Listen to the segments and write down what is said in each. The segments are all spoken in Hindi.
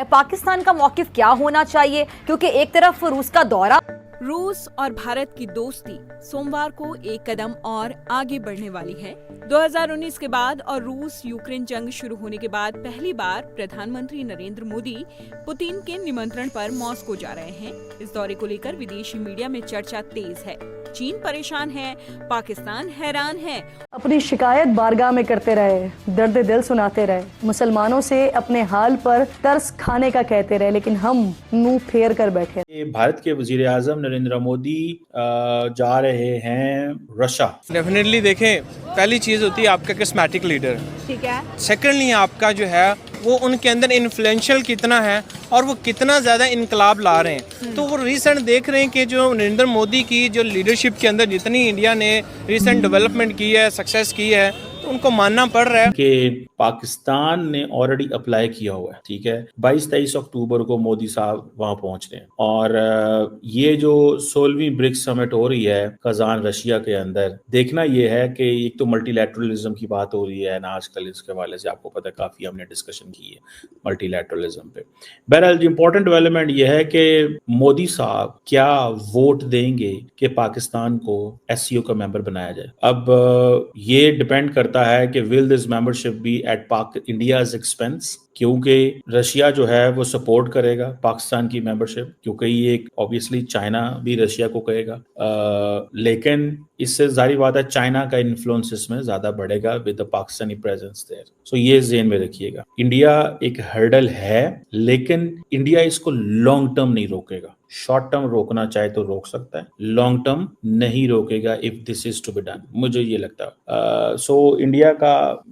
पाकिस्तान का मौकिफ क्या होना चाहिए, क्योंकि एक तरफ रूस का दौरा। रूस और भारत की दोस्ती सोमवार को एक कदम और आगे बढ़ने वाली है। 2019 के बाद और रूस यूक्रेन जंग शुरू होने के बाद पहली बार प्रधानमंत्री नरेंद्र मोदी पुतिन के निमंत्रण पर मॉस्को जा रहे हैं। इस दौरे को लेकर विदेशी मीडिया में चर्चा तेज है। चीन परेशान है, पाकिस्तान हैरान है। अपनी शिकायत बारगाह में करते रहे, दर्द दिल सुनाते रहे, मुसलमानों से अपने हाल पर तरस खाने का कहते रहे, लेकिन हम मुंह फेर कर बैठे। भारत के वजीर आजम नरेंद्र मोदी जा रहे हैं रशिया। डेफिनेटली देखें, पहली चीज होती है आपका कस्मेटिक लीडर, ठीक है। सेकेंडली आपका जो है वो उनके अंदर इन्फ्लुएंशियल कितना है और वो कितना ज़्यादा इनकलाब ला रहे हैं। तो वो रिसेंट देख रहे हैं कि जो नरेंद्र मोदी की जो लीडरशिप के अंदर जितनी इंडिया ने रिसेंट डेवलपमेंट की है, सक्सेस की है, तो उनको मानना पड़ रहा है कि पाकिस्तान ने ऑलरेडी अप्लाई किया हुआ है। ठीक है, 22-23 अक्टूबर को मोदी साहब वहां पहुंच रहे हैं और ये जो 16वीं ब्रिक्स समिट हो रही है कजान रशिया के अंदर, देखना ये है कि एक तो मल्टीलैटरलिज्म की बात हो रही है ना आजकल, इसके हवाले से आपको पता है काफी हमने डिस्कशन की है मल्टीलैटरलिज्म पे। बहरहाल इंपॉर्टेंट डेवलपमेंट यह है कि मोदी साहब क्या वोट देंगे कि पाकिस्तान को एससीओ का मेंबर बनाया जाए। अब ये डिपेंड करता है कि will this membership be at India's expense, क्योंकि रशिया जो है वो सपोर्ट करेगा पाकिस्तान की मेंबरशिप, क्योंकि ये ऑब्वियसली चाइना भी रशिया को कहेगा, लेकिन इससे जाहिर बात है चाइना का इन्फ्लुएंस इसमें ज्यादा बढ़ेगा with the Pakistani presence there. So ये ज़हन में रखिएगा, इंडिया एक हर्डल है, लेकिन इंडिया इसको लॉन्ग टर्म नहीं रोकेगा। शॉर्ट टर्म रोकना चाहे तो रोक सकता है, लॉन्ग टर्म नहीं रोकेगा if this is to be done, मुझे ये लगता है। सो इंडिया का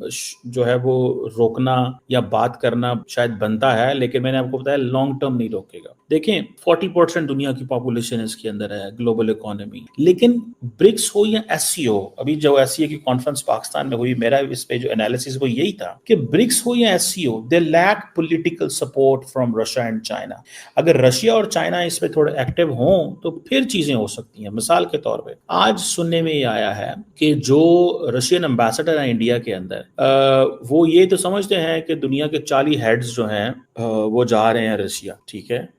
जो है वो रोकना या बात करना शायद बनता है, लेकिन मैंने आपको बताया लॉन्ग टर्म नहीं रोकेगा। देखें 40% दुनिया की पॉपुलेशन इसके अंदर है, ग्लोबल इकोनॉमी, लेकिन ब्रिक्स हो या एससीओ, अभी जो एससीओ की कॉन्फ्रेंस पाकिस्तान में हुई, मेरा इस पे जो एनालिसिस वो यही था कि ब्रिक्स हो या SCO, they lack political support from Russia and China. अगर रशिया और चाइना इस पे थोड़े एक्टिव हों तो फिर चीजें हो सकती हैं। मिसाल के तौर पे आज सुनने में ये आया है कि जो रशियन एम्बेसडर है इंडिया के अंदर, वो ये तो समझते हैं कि दुनिया के 40 हेड्स जो हैं वो जा रहे हैं रशिया, ठीक है।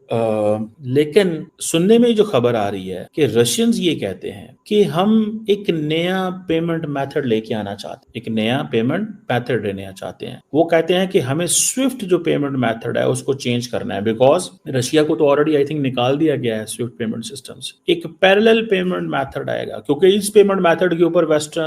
लेकिन सुनने में जो खबर आ रही है कि रशियंस ये कहते हैं कि हम एक नया पेमेंट मेथड लेके आना चाहते हैं, एक नया पेमेंट मेथड लेना चाहते हैं। वो कहते हैं कि हमें स्विफ्ट जो पेमेंट मेथड है उसको चेंज करना है, बिकॉज रशिया को तो ऑलरेडी आई थिंक निकाल दिया गया है स्विफ्ट पेमेंट सिस्टम से। एक पैरेलल पेमेंट मेथड आएगा, क्योंकि इस पेमेंट मेथड के ऊपर वेस्ट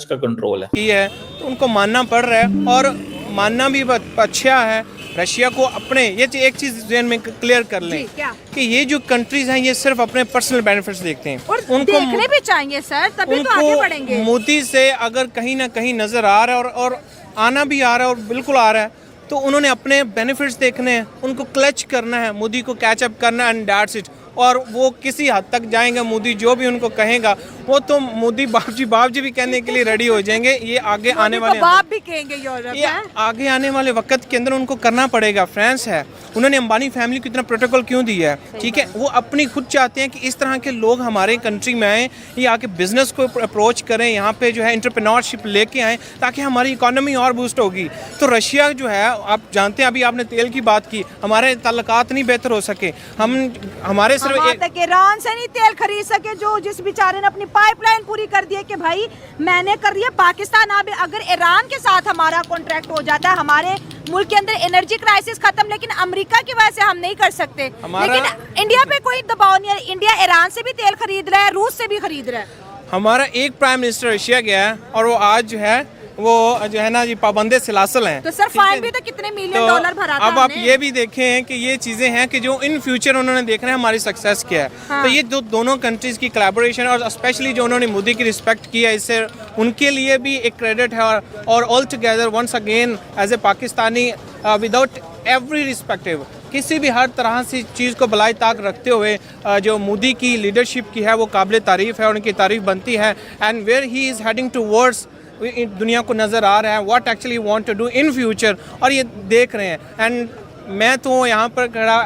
का कंट्रोल है, तो उनको मानना पड़ रहा है और मानना भी अच्छा है। रशिया को अपने ये एक चीज ज़हन में क्लियर कर लें कि ये जो कंट्रीज हैं ये सिर्फ अपने पर्सनल बेनिफिट्स देखते हैं, और उनको देखने भी चाहिए सर, तभी तो आगे बढ़ेंगे। मोदी से अगर कहीं ना कहीं नजर आ रहा है और आना भी आ रहा है और बिल्कुल आ रहा है, तो उन्होंने अपने बेनिफिट्स देखने हैं, उनको क्लच करना है, मोदी को कैचअप करना है, एंड दैट्स इट। और वो किसी हद तक जाएंगे, मोदी जो भी उनको कहेगा वो तो मोदी बाप जी भी कहने के लिए रेडी हो जाएंगे। ये आगे आने वाले बाप भी कहेंगे यूरोप, ये आगे आने वाले वक्त के अंदर उनको करना पड़ेगा। फ्रांस है, उन्होंने अंबानी फैमिली को इतना प्रोटोकॉल क्यों दिया है, ठीक है। वो अपनी खुद चाहते हैं कि इस तरह के लोग हमारे कंट्री में आए, ये आके बिजनेस को अप्रोच करें, यहाँ पे जो है एंटरप्रेन्योरशिप लेके आए, ताकि हमारी इकोनॉमी और बूस्ट होगी। तो रशिया जो है, आप जानते हैं, अभी आपने तेल की बात की, हमारे ताल्लुकात नहीं बेहतर हो सके, हमारे तक ईरान से नहीं तेल खरीद सके, जो जिस बेचारे ने अपनी पाइपलाइन पूरी कर दी है कि भाई मैंने कर दिया। पाकिस्तान अब अगर ईरान के साथ हमारा कॉन्ट्रैक्ट हो जाता है, हमारे मुल्क के अंदर एनर्जी क्राइसिस खत्म, लेकिन अमेरिका की वजह से हम नहीं कर सकते। लेकिन इंडिया पे कोई दबाव नहीं है, इंडिया ईरान से भी तेल खरीद रहा है, रूस से भी खरीद रहा है। हमारा एक प्राइम मिनिस्टर रशिया गया है और वो आज जो है वो जो है ना जी पाबंदे सिलासिल हैं। तो सर फाइन भी तो कितने मिलियन डॉलर भरा था। अब आप ये भी देखें हैं कि ये चीजें हैं कि जो इन फ्यूचर उन्होंने देखना है हमारी सक्सेस क्या है। हाँ। तो ये जो दोनों कंट्रीज की कोलैबोरेशन और स्पेशली जो उन्होंने मोदी की रिस्पेक्ट की है, इससे उनके लिए भी एक क्रेडिट है। और all together once again as a Pakistani without every respective, किसी भी हर तरह से चीज़ को भलाई ताक रखते हुए जो मोदी की लीडरशिप की है वो काबिल तारीफ़ है, उनकी तारीफ़ बनती है। And where he is heading towards, दुनिया को नज़र आ रहा है what actually want to do in future, और ये देख रहे हैं। एंड मैं तो यहाँ पर खड़ा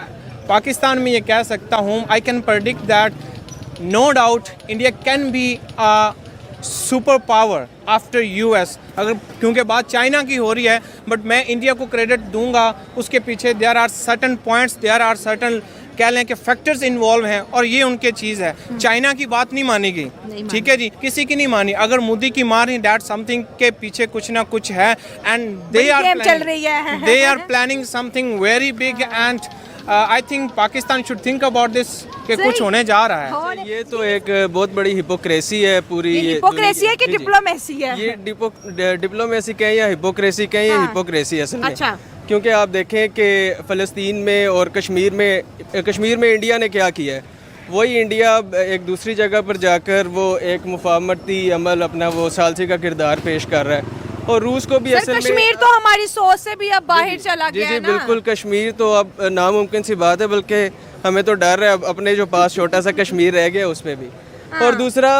पाकिस्तान में ये कह सकता हूँ, I can predict that no doubt India can be super power after US, अगर क्योंकि बात चाइना की हो रही है, बट मैं इंडिया को क्रेडिट दूंगा, उसके पीछे there are certain points, there are certain कह लें कि फैक्टर्स इन्वॉल्व हैं, और ये उनके चीज़ है। चाइना की बात नहीं मानी गई, ठीक है जी, किसी की नहीं मानी। अगर मोदी की मान रही, दैट समथिंग के पीछे कुछ ना कुछ है, and they are planning something very big, and I think Pakistan should think about this कि कुछ होने जा रहा है। ये तो एक बहुत बड़ी हिपोक्रेसी है पूरी। ये हिपोक्रेसी है कि डिप्लोमेसी है? ये डिप्लोमेसी कहें या हिपोक्रेसी कहें, ये हिपोक्रेसी असल में। अच्छा। क्योंकि आप देखें कि फ़लस्तीन में और कश्मीर में इंडिया ने क्या किया है, वही इंडिया एक दूसरी जगह पर जाकर वो एक मुफाहमती अमल अपना वो सालसी का किरदार पेश कर रहा है। और रूस को भी असल में कश्मीर तो हमारी सोच से भी अब बाहर चला गया है ना। बिल्कुल, कश्मीर तो अब नामुमकिन सी बात है, बल्कि हमें तो डर है अब अपने जो पास छोटा सा कश्मीर रह गया उस पर भी। और दूसरा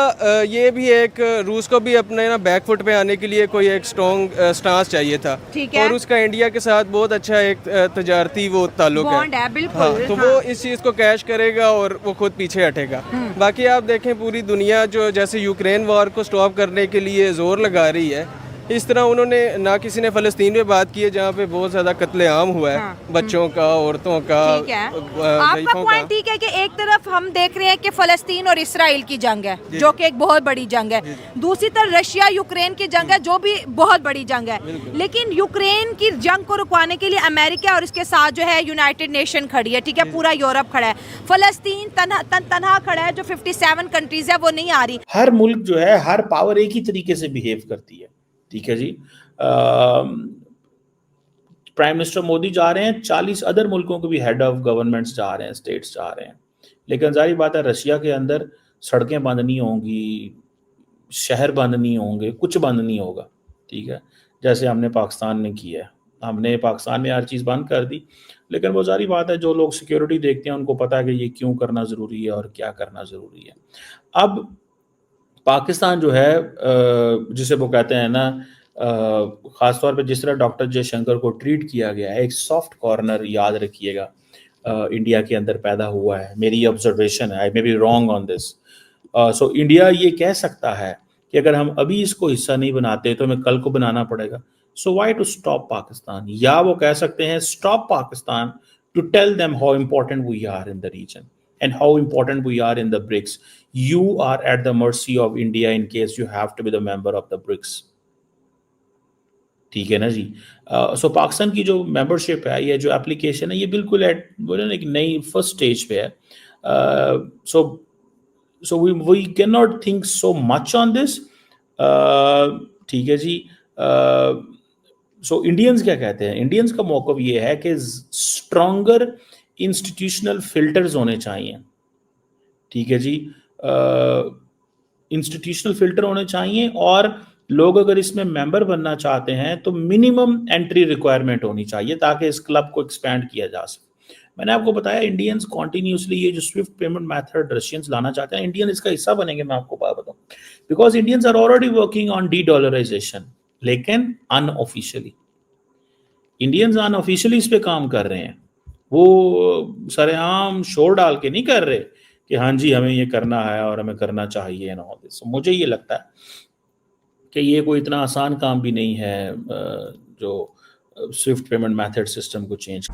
ये भी एक रूस को भी अपने ना बैकफुट पे आने के लिए कोई एक स्ट्रॉन्ग स्टांस चाहिए था, और उसका इंडिया के साथ बहुत अच्छा एक तजारती वो ताल्लुक है। बिल्कुल, हाँ, तो वो इस चीज़ को कैश करेगा और वो खुद पीछे हटेगा। बाकी आप देखें पूरी दुनिया जो जैसे यूक्रेन वॉर को स्टॉप करने के लिए जोर लगा रही है, इस तरह उन्होंने ना किसी ने फ़लस्तीन में बात की है जहाँ पे बहुत ज़्यादा कत्लेआम हुआ है, बच्चों का, औरतों का, आपका पॉइंट ठीक है कि एक तरफ हम देख रहे हैं कि फ़लस्तीन और इसराइल की जंग है जो कि एक बहुत बड़ी जंग है, दूसरी तरफ रशिया यूक्रेन की जंग है जो भी बहुत बड़ी जंग है। लेकिन यूक्रेन की जंग को रुकवाने के लिए अमेरिका और इसके साथ जो है यूनाइटेड नेशन खड़ी है, ठीक है, पूरा यूरोप खड़ा है। फ़लस्तीन तनहा खड़ा है, जो 57 कंट्रीज है वो नहीं आ रही। हर मुल्क जो है, हर पावर एक ही तरीके से बिहेव करती है, ठीक है जी। प्राइम मिनिस्टर मोदी जा रहे हैं, 40 अदर मुल्कों के भी हेड ऑफ गवर्नमेंट्स जा रहे हैं, स्टेट्स जा रहे हैं, लेकिन जाहिर बात है रशिया के अंदर सड़कें बंद नहीं होंगी, शहर बंद नहीं होंगे, कुछ बंद नहीं होगा, ठीक है, जैसे हमने पाकिस्तान ने किया है। हमने पाकिस्तान में हर चीज़ बंद कर दी, लेकिन वो जाहिर बात है जो लोग सिक्योरिटी देखते हैं उनको पता है कि ये क्यों करना ज़रूरी है और क्या करना ज़रूरी है। अब पाकिस्तान जो है जिसे वो कहते हैं ना, ख़ासतौर पे जिस तरह डॉक्टर जयशंकर को ट्रीट किया गया है, एक सॉफ्ट कॉर्नर याद रखिएगा इंडिया के अंदर पैदा हुआ है। मेरी ऑब्जर्वेशन है, I may be wrong on this. So India ये कह सकता है कि अगर हम अभी इसको हिस्सा नहीं बनाते तो हमें कल को बनाना पड़ेगा। So why to stop Pakistan, या वो कह सकते हैं stop Pakistan to tell them how important we are in the region and how important we are in the BRICS. You are at the mercy of India in case you have to be the member of the BRICS. ठीक है ना जी। सो पाकिस्तान की जो मेंबरशिप है, ये जो एप्लीकेशन है, ये बिल्कुल एक नई फर्स्ट स्टेज पे है। So we can not think so much on this, ठीक है जी। सो इंडियंस क्या कहते हैं? इंडियंस का मौक़िफ़ ये है कि स्ट्रॉन्गर इंस्टीट्यूशनल फिल्टर्स होने चाहिए, ठीक है जी। इंस्टीट्यूशनल फिल्टर होने चाहिए, और लोग अगर इसमें मेंबर बनना चाहते हैं तो मिनिमम एंट्री रिक्वायरमेंट होनी चाहिए ताकि इस क्लब को एक्सपैंड किया जा सके। मैंने आपको बताया इंडियंस कॉन्टीन्यूसली ये जो स्विफ्ट पेमेंट मेथड रशियंस लाना चाहते हैं, इंडियन इसका हिस्सा बनेंगे। मैं आपको बात बताऊं, because Indians are already working on de-dollarization, लेकिन अनऑफिशियली। इंडियंस अनऑफिशियली इस पे काम कर रहे हैं, वो सरेआम शोर डाल के नहीं कर रहे कि हाँ जी हमें ये करना है और हमें करना चाहिए ना। मुझे ये लगता है कि ये कोई इतना आसान काम भी नहीं है जो स्विफ्ट पेमेंट मेथड सिस्टम को चेंज